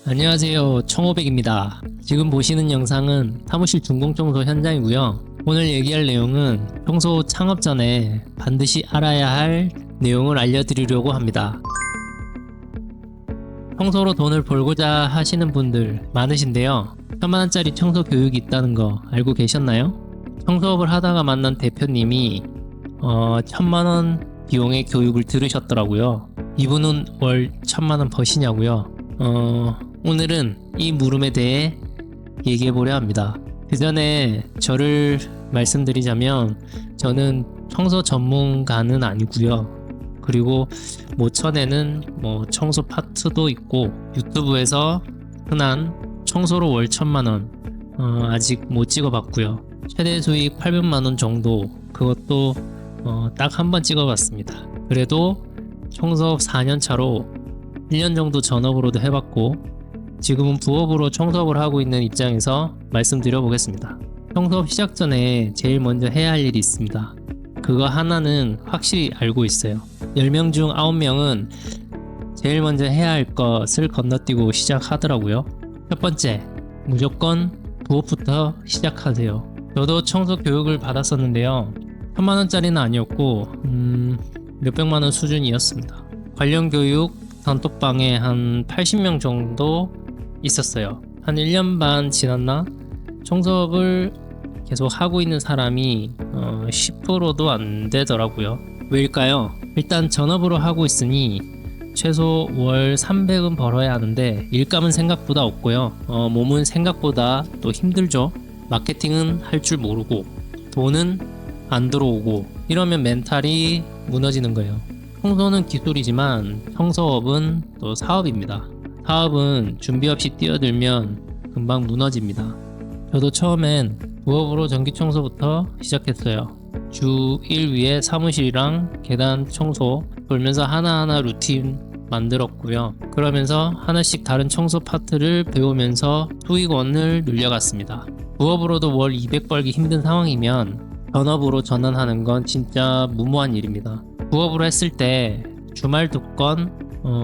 안녕하세요, 청호백입니다. 지금 보시는 영상은 사무실 준공청소 현장이고요. 오늘 얘기할 내용은 청소 창업 전에 반드시 알아야 할 내용을 알려드리려고 합니다. 청소로 돈을 벌고자 하시는 분들 많으신데요. 1000만원짜리 청소 교육이 있다는 거 알고 계셨나요? 청소업을 하다가 만난 대표님이 1000만원 비용의 교육을 들으셨더라고요. 이분은 월 1000만원 버시냐고요? 오늘은 이 물음에 대해 얘기해 보려 합니다. 그 전에 저를 말씀드리자면 저는 청소 전문가는 아니고요. 그리고 모천에는 청소 파트도 있고 유튜브에서 흔한 청소로 월 1000만원 아직 못 찍어봤고요. 최대 수익 800만원 정도, 그것도 딱 한 번 찍어봤습니다. 그래도 청소업 4년차로 1년 정도 전업으로도 해봤고 지금은 부업으로 청소업을 하고 있는 입장에서 말씀드려 보겠습니다. 청소업 시작 전에 제일 먼저 해야 할 일이 있습니다. 그거 하나는 확실히 알고 있어요. 10명 중 9명은 제일 먼저 해야 할 것을 건너뛰고 시작하더라고요. 첫 번째, 무조건 부업부터 시작하세요. 저도 청소 교육을 받았었는데요. 1000만원짜리는 아니었고 몇백만원 수준이었습니다. 관련 교육 단톡방에 한 80명 정도 있었어요. 한 1년 반 지났나? 청소업을 계속 하고 있는 사람이 10%도 안 되더라고요. 왜일까요? 일단 전업으로 하고 있으니 최소 월 300은 벌어야 하는데 일감은 생각보다 없고요. 몸은 생각보다 또 힘들죠. 마케팅은 할 줄 모르고 돈은 안 들어오고 이러면 멘탈이 무너지는 거예요. 청소는 기술이지만 청소업은 또 사업입니다. 사업은 준비 없이 뛰어들면 금방 무너집니다. 저도 처음엔 부업으로 전기청소부터 시작했어요. 주 1위에 사무실이랑 계단 청소 돌면서 하나하나 루틴 만들었고요. 그러면서 하나씩 다른 청소 파트를 배우면서 수익원을 늘려갔습니다. 부업으로도 월 200 벌기 힘든 상황이면 전업으로 전환하는 건 진짜 무모한 일입니다. 부업으로 했을 때 주말 2건,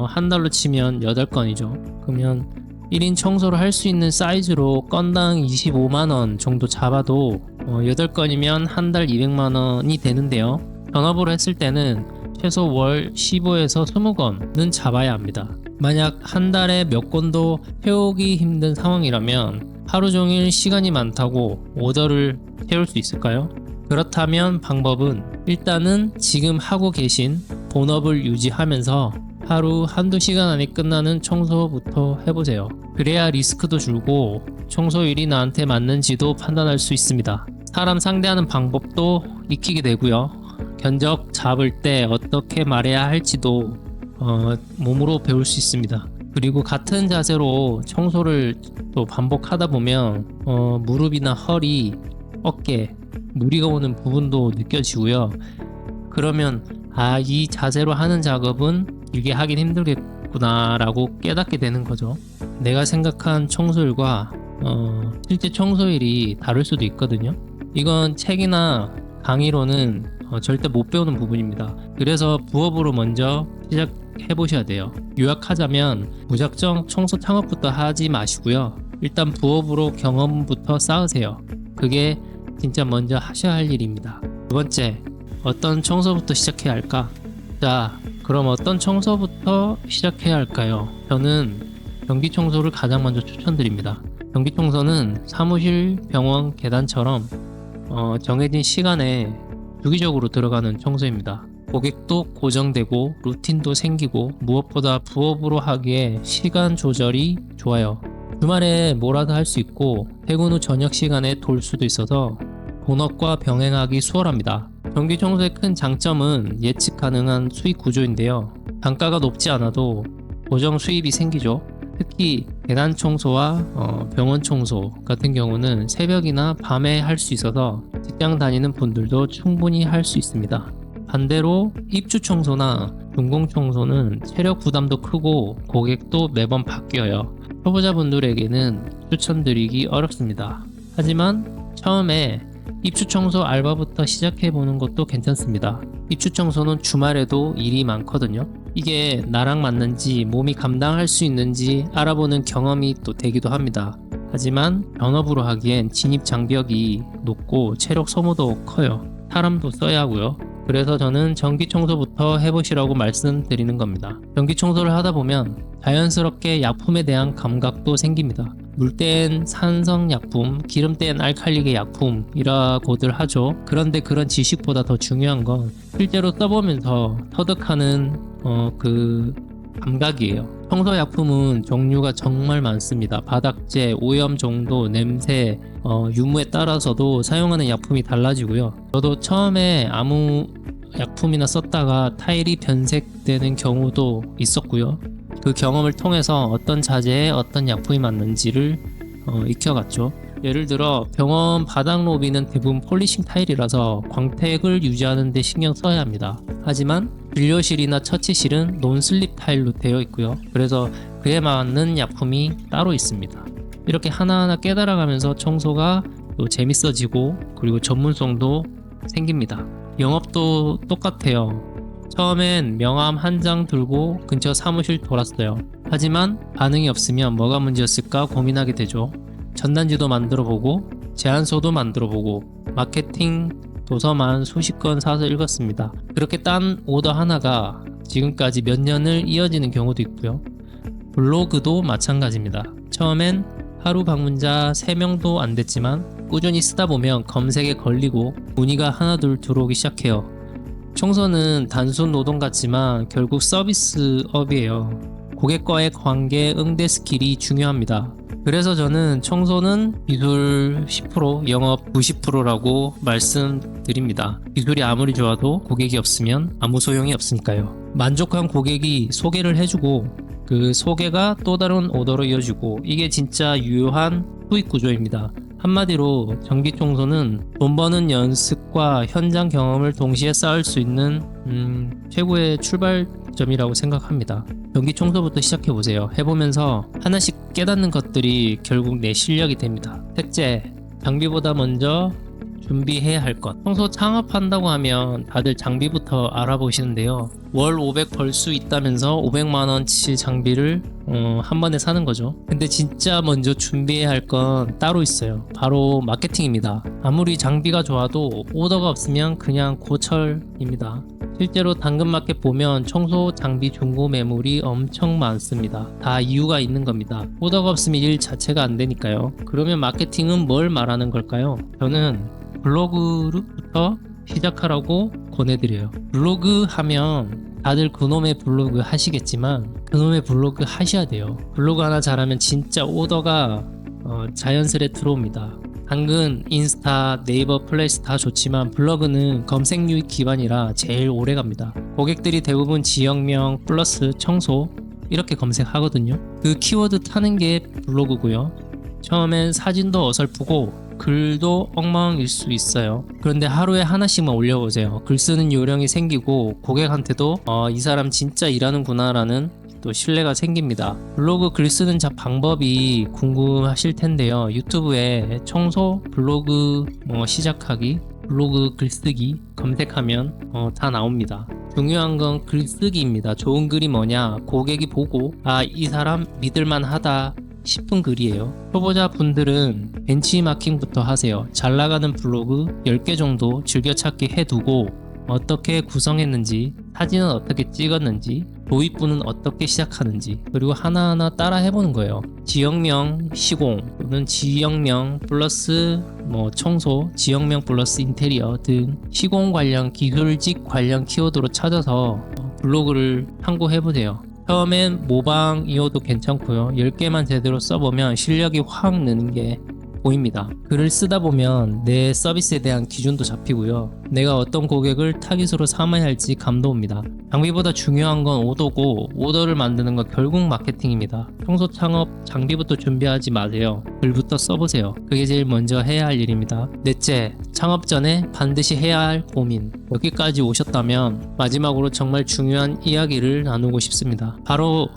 한 달로 치면 8건이죠. 그러면 1인 청소를 할 수 있는 사이즈로 건당 25만원 정도 잡아도 8건이면 한 달 200만원이 되는데요. 전업으로 했을 때는 최소 월 15에서 20건은 잡아야 합니다. 만약 한 달에 몇 건도 채우기 힘든 상황이라면 하루 종일 시간이 많다고 오더를 채울 수 있을까요? 그렇다면 방법은 일단은 지금 하고 계신 본업을 유지하면서 하루 한두 시간 안에 끝나는 청소부터 해보세요. 그래야 리스크도 줄고 청소일이 나한테 맞는지도 판단할 수 있습니다. 사람 상대하는 방법도 익히게 되고요. 견적 잡을 때 어떻게 말해야 할지도 몸으로 배울 수 있습니다. 그리고 같은 자세로 청소를 또 반복하다 보면 무릎이나 허리, 어깨, 무리가 오는 부분도 느껴지고요. 그러면 이 자세로 하는 작업은 길게 하긴 힘들겠구나 라고 깨닫게 되는 거죠. 내가 생각한 청소일과 실제 청소일이 다를 수도 있거든요. 이건 책이나 강의로는 절대 못 배우는 부분입니다. 그래서 부업으로 먼저 시작해 보셔야 돼요. 요약하자면 무작정 청소 창업부터 하지 마시고요. 일단 부업으로 경험부터 쌓으세요. 그게 진짜 먼저 하셔야 할 일입니다. 두 번째, 어떤 청소부터 시작해야 할까? 자, 그럼 어떤 청소부터 시작해야 할까요? 저는 전기 청소를 가장 먼저 추천드립니다. 전기 청소는 사무실, 병원, 계단처럼 정해진 시간에 주기적으로 들어가는 청소입니다. 고객도 고정되고 루틴도 생기고 무엇보다 부업으로 하기에 시간 조절이 좋아요. 주말에 뭐라도 할 수 있고 퇴근 후 저녁 시간에 돌 수도 있어서 본업과 병행하기 수월합니다. 전기 청소의 큰 장점은 예측 가능한 수익 구조인데요. 단가가 높지 않아도 고정 수입이 생기죠. 특히 계단 청소와 병원 청소 같은 경우는 새벽이나 밤에 할 수 있어서 직장 다니는 분들도 충분히 할 수 있습니다. 반대로 입주 청소나 준공 청소는 체력 부담도 크고 고객도 매번 바뀌어요. 초보자분들에게는 추천드리기 어렵습니다. 하지만 처음에 입주 청소 알바부터 시작해보는 것도 괜찮습니다. 입주 청소는 주말에도 일이 많거든요. 이게 나랑 맞는지 몸이 감당할 수 있는지 알아보는 경험이 또 되기도 합니다. 하지만 전업으로 하기엔 진입 장벽이 높고 체력 소모도 커요. 사람도 써야 하고요. 그래서 저는 전기 청소부터 해보시라고 말씀드리는 겁니다. 전기 청소를 하다 보면 자연스럽게 약품에 대한 감각도 생깁니다. 물 땐 산성 약품, 기름 땐 알칼리계 약품이라고들 하죠. 그런데 그런 지식보다 더 중요한 건 실제로 써보면서 터득하는 그 감각이에요. 청소 약품은 종류가 정말 많습니다. 바닥재, 오염 정도, 냄새, 유무에 따라서도 사용하는 약품이 달라지고요. 저도 처음에 아무 약품이나 썼다가 타일이 변색되는 경우도 있었고요. 그 경험을 통해서 어떤 자재에 어떤 약품이 맞는지를 익혀갔죠. 예를 들어 병원 바닥 로비는 대부분 폴리싱 타일이라서 광택을 유지하는 데 신경 써야 합니다. 하지만 진료실이나 처치실은 논슬립 타일로 되어 있고요. 그래서 그에 맞는 약품이 따로 있습니다. 이렇게 하나하나 깨달아가면서 청소가 또 재밌어지고 그리고 전문성도 생깁니다. 영업도 똑같아요. 처음엔 명함 한 장 들고 근처 사무실 돌았어요. 하지만 반응이 없으면 뭐가 문제였을까 고민하게 되죠. 전단지도 만들어보고 제안서도 만들어보고 마케팅 도서만 수십 권 사서 읽었습니다. 그렇게 딴 오더 하나가 지금까지 몇 년을 이어지는 경우도 있고요. 블로그도 마찬가지입니다. 처음엔 하루 방문자 3명도 안 됐지만 꾸준히 쓰다 보면 검색에 걸리고 문의가 하나둘 들어오기 시작해요. 청소는 단순 노동 같지만 결국 서비스업이에요. 고객과의 관계 응대 스킬이 중요합니다. 그래서 저는 청소는 기술 10%, 영업 90%라고 말씀드립니다. 기술이 아무리 좋아도 고객이 없으면 아무 소용이 없으니까요. 만족한 고객이 소개를 해주고 그 소개가 또 다른 오더로 이어지고 이게 진짜 유효한 수익 구조입니다. 한마디로 전기 청소는 돈 버는 연습과 현장 경험을 동시에 쌓을 수 있는 최고의 출발점이라고 생각합니다. 전기 청소부터 시작해보세요. 해보면서 하나씩 깨닫는 것들이 결국 내 실력이 됩니다. 셋째, 장비보다 먼저 준비해야 할 것. 청소 창업한다고 하면 다들 장비부터 알아보시는데요. 월 500 벌 수 있다면서 500만원치 장비를 한 번에 사는 거죠. 근데 진짜 먼저 준비해야 할 건 따로 있어요. 바로 마케팅입니다. 아무리 장비가 좋아도 오더가 없으면 그냥 고철입니다. 실제로 당근마켓 보면 청소 장비 중고 매물이 엄청 많습니다. 다 이유가 있는 겁니다. 오더가 없으면 일 자체가 안 되니까요. 그러면 마케팅은 뭘 말하는 걸까요? 저는 블로그부터 시작하라고 권해드려요. 블로그 하면 다들 그놈의 블로그 하시겠지만 그놈의 블로그 하셔야 돼요. 블로그 하나 잘하면 진짜 오더가 자연스레 들어옵니다. 당근, 인스타, 네이버, 플레이스 다 좋지만 블로그는 검색률 기반이라 제일 오래 갑니다. 고객들이 대부분 지역명 플러스 청소 이렇게 검색하거든요. 그 키워드 타는 게 블로그고요. 처음엔 사진도 어설프고 글도 엉망일 수 있어요. 그런데 하루에 하나씩만 올려보세요. 글 쓰는 요령이 생기고 고객한테도 이 사람 진짜 일하는구나 라는 또 신뢰가 생깁니다. 블로그 글 쓰는 방법이 궁금하실 텐데요. 유튜브에 청소 블로그 시작하기 블로그 글쓰기 검색하면 다 나옵니다. 중요한 건 글쓰기입니다. 좋은 글이 뭐냐, 고객이 보고 이 사람 믿을만하다 싶은 글이에요. 초보자 분들은 벤치마킹부터 하세요. 잘 나가는 블로그 10개 정도 즐겨찾기 해두고 어떻게 구성했는지, 사진은 어떻게 찍었는지, 도입부는 어떻게 시작하는지, 그리고 하나하나 따라 해보는 거예요. 지역명 시공 또는 지역명 플러스 청소, 지역명 플러스 인테리어 등 시공 관련 기술직 관련 키워드로 찾아서 블로그를 참고해보세요. 처음엔 모방이어도 괜찮고요. 10개만 제대로 써보면 실력이 확 느는 게 보입니다. 글을 쓰다 보면 내 서비스에 대한 기준도 잡히고요. 내가 어떤 고객을 타깃으로 삼아야 할지 감도 옵니다. 장비보다 중요한 건 오더고 오더를 만드는 건 결국 마케팅입니다. 청소 창업 장비부터 준비하지 마세요. 글부터 써보세요. 그게 제일 먼저 해야 할 일입니다. 넷째, 창업 전에 반드시 해야 할 고민. 여기까지 오셨다면 마지막으로 정말 중요한 이야기를 나누고 싶습니다. 바로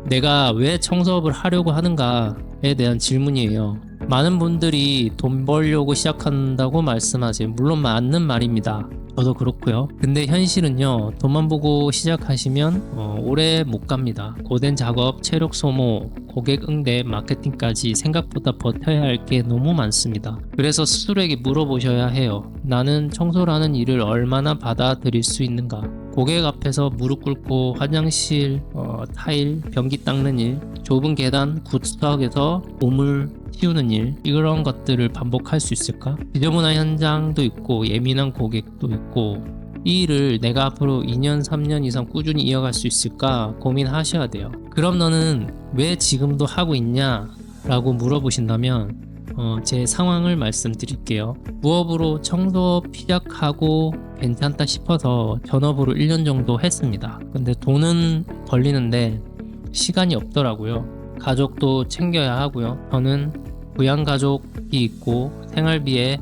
내가 왜 청소업을 하려고 하는가에 대한 질문이에요. 많은 분들이 돈 벌려고 시작한다고 말씀하세요. 물론 맞는 말입니다. 저도 그렇고요. 근데 현실은요, 돈만 보고 시작하시면 오래 못 갑니다. 고된 작업, 체력 소모, 고객 응대, 마케팅까지 생각보다 버텨야 할 게 너무 많습니다. 그래서 스스로에게 물어보셔야 해요. 나는 청소라는 일을 얼마나 받아들일 수 있는가? 고객 앞에서 무릎 꿇고 화장실, 타일, 변기 닦는 일, 좁은 계단, 구석에서 보물 치우는 일, 이런 것들을 반복할 수 있을까? 지저분한 현장도 있고 예민한 고객도 있고, 이 일을 내가 앞으로 2년, 3년 이상 꾸준히 이어갈 수 있을까 고민하셔야 돼요. 그럼 너는 왜 지금도 하고 있냐? 라고 물어보신다면 제 상황을 말씀드릴게요. 부업으로 청소 시작하고 괜찮다 싶어서 전업으로 1년 정도 했습니다. 근데 돈은 벌리는데 시간이 없더라고요. 가족도 챙겨야 하고요. 저는 부양가족이 있고 생활비에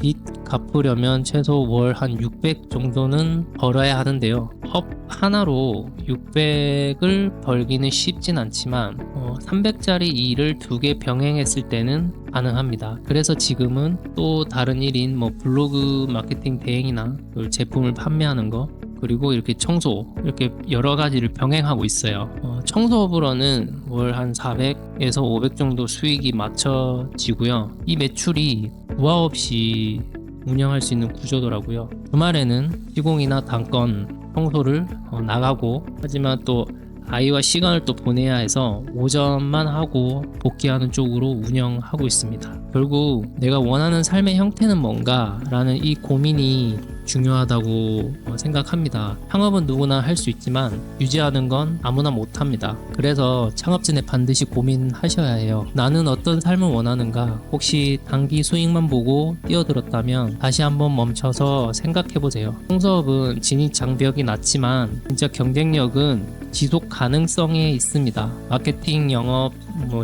빚 갚으려면 최소 월 한 600 정도는 벌어야 하는데요. 업 하나로 600을 벌기는 쉽진 않지만 300짜리 일을 2개 병행했을 때는 가능합니다. 그래서 지금은 또 다른 일인 블로그 마케팅 대행이나 제품을 판매하는 거, 그리고 이렇게 청소, 이렇게 여러 가지를 병행하고 있어요. 청소업으로는 월 한 400에서 500 정도 수익이 맞춰지고요. 이 매출이 부하 없이 운영할 수 있는 구조더라고요. 주말에는 시공이나 단건 청소를 나가고, 하지만 또 아이와 시간을 또 보내야 해서 오전만 하고 복귀하는 쪽으로 운영하고 있습니다. 결국 내가 원하는 삶의 형태는 뭔가 라는 이 고민이 중요하다고 생각합니다. 창업은 누구나 할 수 있지만 유지하는 건 아무나 못합니다. 그래서 창업 전에 반드시 고민하셔야 해요. 나는 어떤 삶을 원하는가? 혹시 단기 수익만 보고 뛰어들었다면 다시 한번 멈춰서 생각해보세요. 청소업은 진입 장벽이 낮지만 진짜 경쟁력은 지속 가능성에 있습니다. 마케팅, 영업,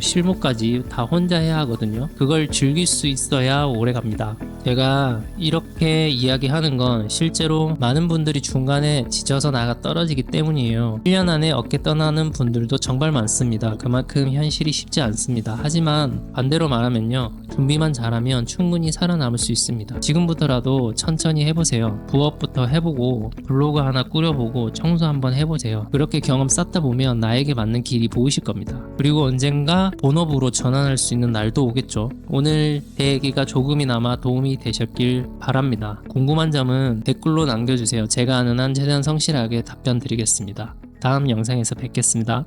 실무까지 다 혼자 해야 하거든요. 그걸 즐길 수 있어야 오래 갑니다. 제가 이렇게 이야기하는 건 실제로 많은 분들이 중간에 지쳐서 나가 떨어지기 때문이에요. 1년 안에 어깨 떠나는 분들도 정말 많습니다. 그만큼 현실이 쉽지 않습니다. 하지만 반대로 말하면요, 준비만 잘하면 충분히 살아남을 수 있습니다. 지금부터라도 천천히 해보세요. 부업부터 해보고 블로그 하나 꾸려보고 청소 한번 해보세요. 그렇게 경험 쌓다 보면 나에게 맞는 길이 보이실 겁니다. 그리고 언젠가 본업으로 전환할 수 있는 날도 오겠죠. 오늘 제 얘기가 조금이나마 도움이 되셨길 바랍니다. 궁금한 점은 댓글로 남겨주세요. 제가 아는 한 최대한 성실하게 답변 드리겠습니다. 다음 영상에서 뵙겠습니다.